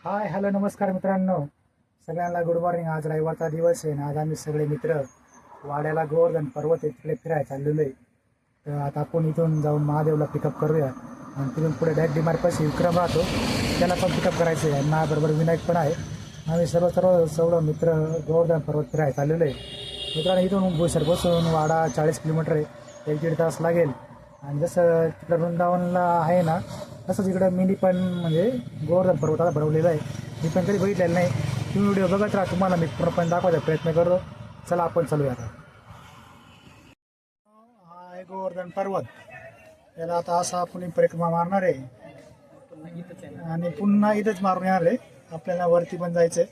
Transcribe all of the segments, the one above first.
Hi hello नमस्कार मित्रांनो, सगळ्यांना गुड मॉर्निंग. आज रविवारचा दिवस आहे आणि आज आम्ही सगळे मित्र वाड्याला गोवर्धन पर्वत आहे तिकडे फिरायला चाललेलो आहे. तर आता आपण इथून जाऊन महादेवला पिकअप करूया आणि तिथून पुढे डायरेक्ट डिमार्टपाशी विक्रम राहतो, त्याला पण पिकअप करायचं आहे. माझ्याबरोबर विनायक पण आहे. आम्ही सर्व मित्र गोवर्धन पर्वत फिरायला चाललेलो आहे. मित्रांनो, इथून भुसर बसून वाडा 40 किलोमीटर आहे, 1-1.5 तास लागेल. आणि जसं तिकडं वृंदावनला आहे ना, तसंच इकडं मिनी पण म्हणजे गोवर्धन पर्वताला बनवलेला आहे. मी पण कधी बघितलेलं नाही. तुम्ही व्हिडिओ बघत राहा, तुम्हाला मी पूर्णपणे दाखवायचा प्रयत्न करतो. चला आपण चालूया आता. हा आहे गोवर्धन पर्वत. याला आता असा आपण परिक्रमा मारणार आहे आणि पुन्हा इथंच मारून येणार आहे. आपल्याला वरती पण जायचंय.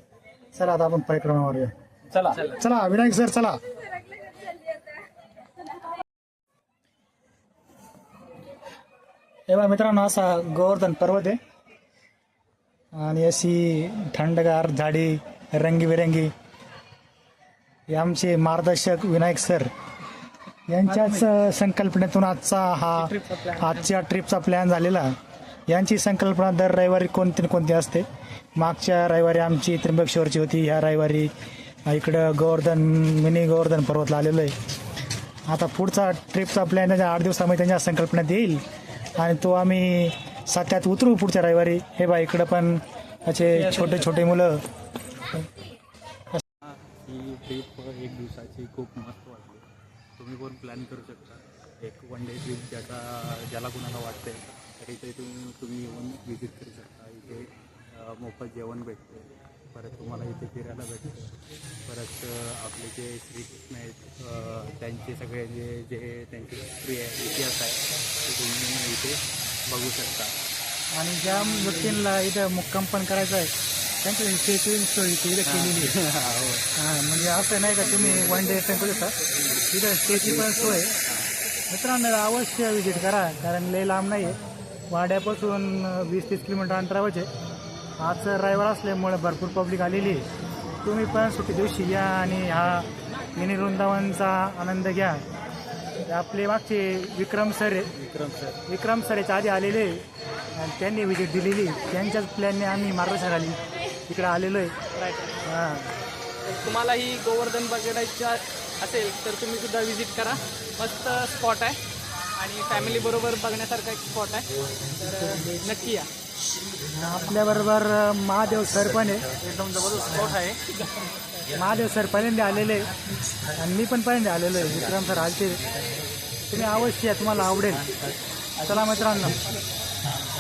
चला आता आपण परिक्रमा मारूया. चला चला विनायक सर चला. तेव्हा मित्रांनो, असा गोवर्धन पर्वत आहे आणि अशी थंडगार झाडी रंगीबेरंगी. हे आमचे मार्गदर्शक विनायक सर यांच्याच संकल्पनेतून आजच्या ट्रिपचा प्लॅन झालेला. यांची संकल्पना दर रविवारी कोणती असते. मागच्या रविवारी आमची त्र्यंबकेश्वरची होती, ह्या रविवारी इकडं मिनी गोवर्धन पर्वतला आलेलो आहे. आता पुढचा ट्रिपचा प्लॅन त्यांच्या 8 दिवसामध्ये त्यांच्या संकल्पनेत येईल आणि तो आम्ही सात्यात उतरू पुढच्या रविवारी. हे बा इकडं पण असे छोटे छोटे मुलं. ही ट्रिप 1 दिवसाची खूप मस्त वाटली. तुम्ही पण प्लॅन करू शकता. एक 1 डे ट्रिप ज्याला कुणाला वाटते तर इथे तुम्ही येऊन विजिट करू शकता. इथे मोफत जेवण भेटते, परत तुम्हाला इथे फिरायला भेटतं. परत आपले जे श्रीकृष्ण आहेत त्यांचे सगळे जे त्यांची हिस्ट्री आहे, इतिहास आहे, ते तुम्ही इथे बघू शकता. आणि ज्या व्यक्तींना इथं मुक्काम पण करायचं आहे त्यांची स्टेची सोय इथं केलेली आहे. हां, म्हणजे असं नाही का तुम्ही 1 डे स्पेंड करू शकता, इथं स्टेची पण सोय. मित्रांनो, अवश्य विजिट करा, कारण लय लांब नाही आहे. वाड्यापासून 20-30 किलोमीटर अंतरावरच आहे. आज रविवार असल्यामुळे भरपूर पब्लिक आलेली आहे. तुम्ही पण सुट्टी दिवशी या आणि हा मिनी वृंदावनचा आनंद घ्या. आपले मागचे विक्रम सर याच्या आधी आलेले आणि त्यांनी विजिट दिलेली. त्यांच्याच प्लॅनने आम्ही मार्गदर्शनाखाली इकडे आलेलो आहे. हां, तुम्हाला ही गोवर्धन बघायचं असेल तर तुम्ही सुद्धा विजिट करा. मस्त स्पॉट आहे आणि फॅमिलीबरोबर बघण्यासारखा एक स्पॉट आहे, तर नक्की या. आपल्याबरोबर महादेव सर पण आहे. एकदम जबरदस्त स्पॉट आहे. महादेव सर पहिल्यांदा आलेले आणि मी पण पहिल्यांदा आलेलो आहे. विक्रम सर आलते. तुम्ही अवश्य या, तुम्हाला आवडेल. चला मित्रांनो.